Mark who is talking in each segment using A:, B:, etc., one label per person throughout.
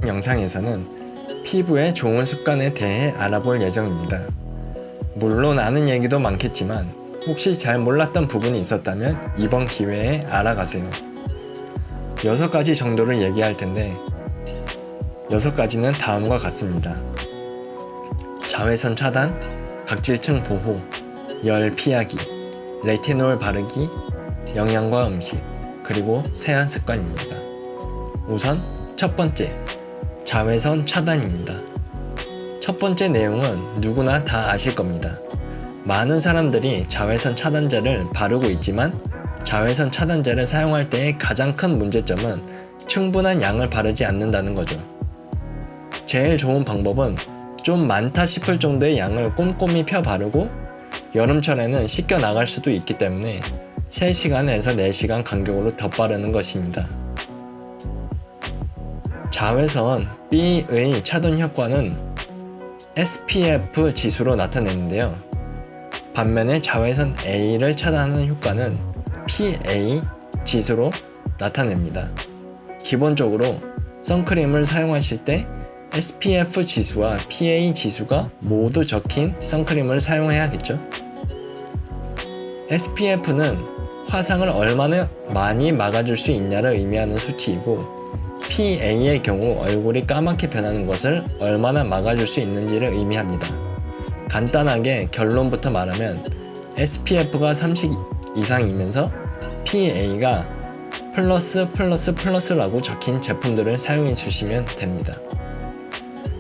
A: 영상에서는 피부의 좋은 습관에 대해 알아볼 예정입니다. 물론 아는 얘기도 많겠지만 혹시 잘 몰랐던 부분이 있었다면 이번 기회에 알아가세요. 6가지 정도를 얘기할 텐데 6가지는 다음과 같습니다. 자외선 차단, 각질층 보호, 열 피하기, 레티놀 바르기, 영양과 음식, 그리고 세안 습관입니다. 우선 첫 번째, 자외선 차단입니다. 첫 번째 내용은 누구나 다 아실 겁니다. 많은 사람들이 자외선 차단제를 바르고 있지만 자외선 차단제를 사용할 때의 가장 큰 문제점은 충분한 양을 바르지 않는다는 거죠. 제일 좋은 방법은 좀 많다 싶을 정도의 양을 꼼꼼히 펴 바르고 여름철에는 씻겨 나갈 수도 있기 때문에 3시간에서 4시간 간격으로 덧바르는 것입니다. 자외선 B의 차단 효과는 SPF 지수로 나타내는데요. 반면에 자외선 A를 차단하는 효과는 PA 지수로 나타냅니다. 기본적으로 선크림을 사용하실 때 SPF 지수와 PA 지수가 모두 적힌 선크림을 사용해야겠죠. SPF는 화상을 얼마나 많이 막아줄 수 있냐를 의미하는 수치이고 PA의 경우 얼굴이 까맣게 변하는 것을 얼마나 막아줄 수 있는지를 의미합니다. 간단하게 결론부터 말하면 SPF가 30 이상이면서 PA가 플러스라고 적힌 제품들을 사용해 주시면 됩니다.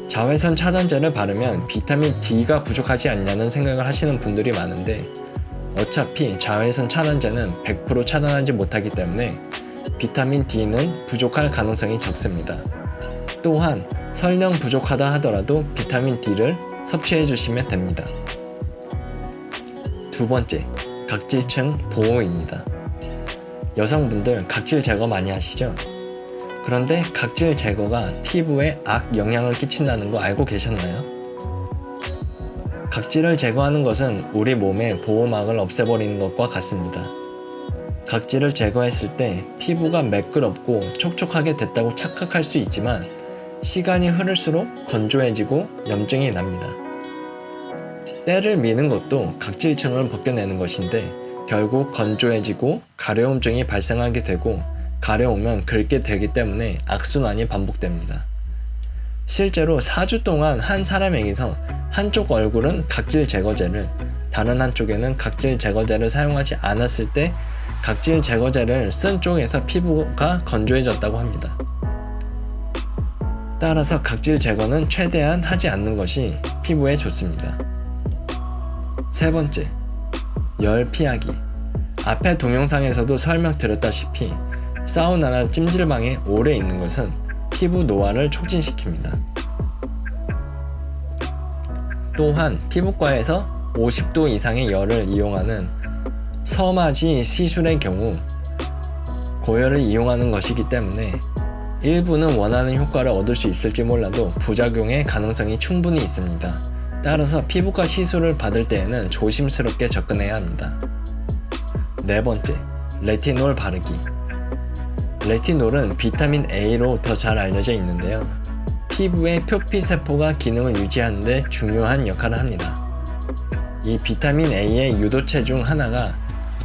A: 자외선 차단제를 바르면 비타민 D가 부족하지 않냐는 생각을 하시는 분들이 많은데 어차피 자외선 차단제는 100% 차단하지 못하기 때문에 비타민 D는 부족할 가능성이 적습니다. 또한 설령 부족하다 하더라도 비타민 D를 섭취해 주시면 됩니다. 두 번째, 각질층 보호입니다. 여성분들 각질 제거 많이 하시죠? 그런데 각질 제거가 피부에 악 영향을 끼친다는 거 알고 계셨나요? 각질을 제거하는 것은 우리 몸의 보호막을 없애버리는 것과 같습니다. 각질을 제거했을 때 피부가 매끄럽고 촉촉하게 됐다고 착각할 수 있지만 시간이 흐를수록 건조해지고 염증이 납니다. 때를 미는 것도 각질층을 벗겨내는 것인데 결국 건조해지고 가려움증이 발생하게 되고 가려우면 긁게 되기 때문에 악순환이 반복됩니다. 실제로 4주 동안 한 사람에게서 한쪽 얼굴은 각질 제거제를 다른 한쪽에는 각질 제거제를 사용하지 않았을 때 각질 제거제를 쓴 쪽에서 피부가 건조해졌다고 합니다. 따라서 각질 제거는 최대한 하지 않는 것이 피부에 좋습니다. 세 번째, 열 피하기. 앞에 동영상에서도 설명드렸다시피 사우나나 찜질방에 오래 있는 것은 피부 노화를 촉진시킵니다. 또한 피부과에서 50도 이상의 열을 이용하는 서마지 시술의 경우 고열을 이용하는 것이기 때문에 일부는 원하는 효과를 얻을 수 있을지 몰라도 부작용의 가능성이 충분히 있습니다. 따라서 피부과 시술을 받을 때에는 조심스럽게 접근해야 합니다. 네 번째, 레티놀 바르기. 레티놀은 비타민 A로 더 잘 알려져 있는데요. 피부의 표피세포가 기능을 유지하는 데 중요한 역할을 합니다. 이 비타민 A의 유도체 중 하나가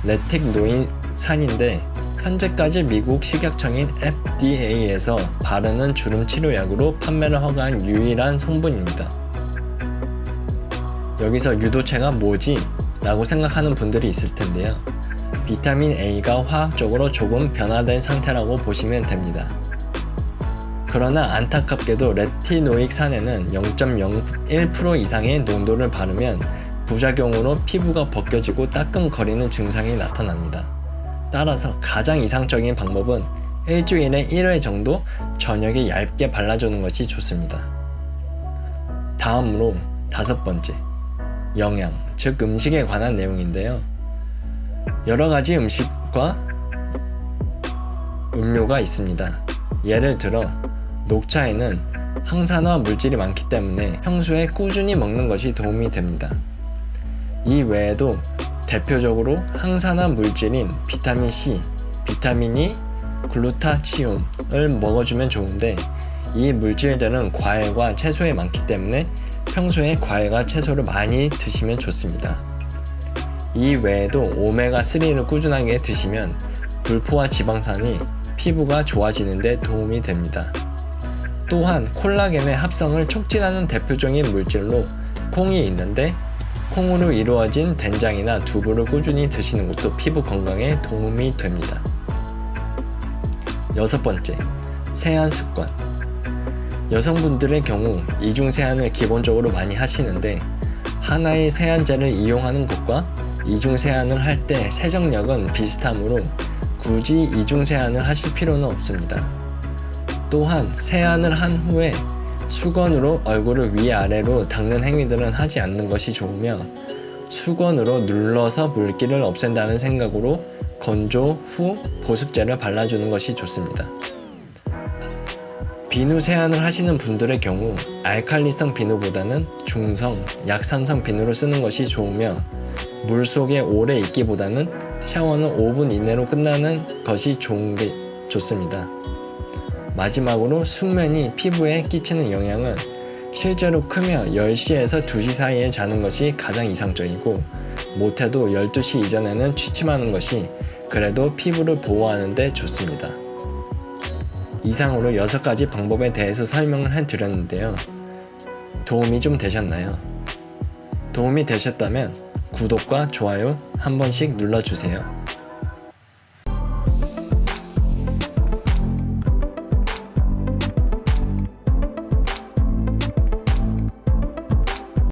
A: 레틱노이산인데 현재까지 미국 식약청인 FDA에서 바르는 주름 치료약으로 판매를 허가한 유일한 성분입니다. 여기서 유도체가 뭐지? 라고 생각하는 분들이 있을 텐데요. 비타민 A가 화학적으로 조금 변화된 상태라고 보시면 됩니다. 그러나 안타깝게도 레티노익산에는 0.01% 이상의 농도를 바르면 부작용으로 피부가 벗겨지고 따끔거리는 증상이 나타납니다. 따라서 가장 이상적인 방법은 일주일에 1회 정도 저녁에 얇게 발라주는 것이 좋습니다. 다음으로 다섯 번째, 영양, 즉 음식에 관한 내용인데요. 여러 가지 음식과 음료가 있습니다. 예를 들어 녹차에는 항산화 물질이 많기 때문에 평소에 꾸준히 먹는 것이 도움이 됩니다. 이 외에도 대표적으로 항산화 물질인 비타민 C, 비타민 E, 글루타치온을 먹어주면 좋은데 이 물질들은 과일과 채소에 많기 때문에 평소에 과일과 채소를 많이 드시면 좋습니다. 이 외에도 오메가3를 꾸준하게 드시면 불포화 지방산이 피부가 좋아지는 데 도움이 됩니다. 또한 콜라겐의 합성을 촉진하는 대표적인 물질로 콩이 있는데 콩으로 이루어진 된장이나 두부를 꾸준히 드시는 것도 피부 건강에 도움이 됩니다. 6번째, 세안 습관. 여성분들의 경우 이중 세안을 기본적으로 많이 하시는데 하나의 세안제를 이용하는 것과 이중 세안을 할 때 세정력은 비슷하므로 굳이 이중 세안을 하실 필요는 없습니다. 또한 세안을 한 후에 수건으로 얼굴을 위아래로 닦는 행위들은 하지 않는 것이 좋으며 수건으로 눌러서 물기를 없앤다는 생각으로 건조 후 보습제를 발라주는 것이 좋습니다. 비누 세안을 하시는 분들의 경우 알칼리성 비누보다는 중성, 약산성 비누를 쓰는 것이 좋으며 물속에 오래 있기보다는 샤워는 5분 이내로 끝나는 것이 좋습니다. 마지막으로 숙면이 피부에 끼치는 영향은 실제로 크면 10시에서 2시 사이에 자는 것이 가장 이상적이고 못해도 12시 이전에는 취침하는 것이 그래도 피부를 보호하는 데 좋습니다. 이상으로 6가지 방법에 대해서 설명을 해드렸는데요. 도움이 좀 되셨나요? 도움이 되셨다면 구독과 좋아요 한 번씩 눌러주세요.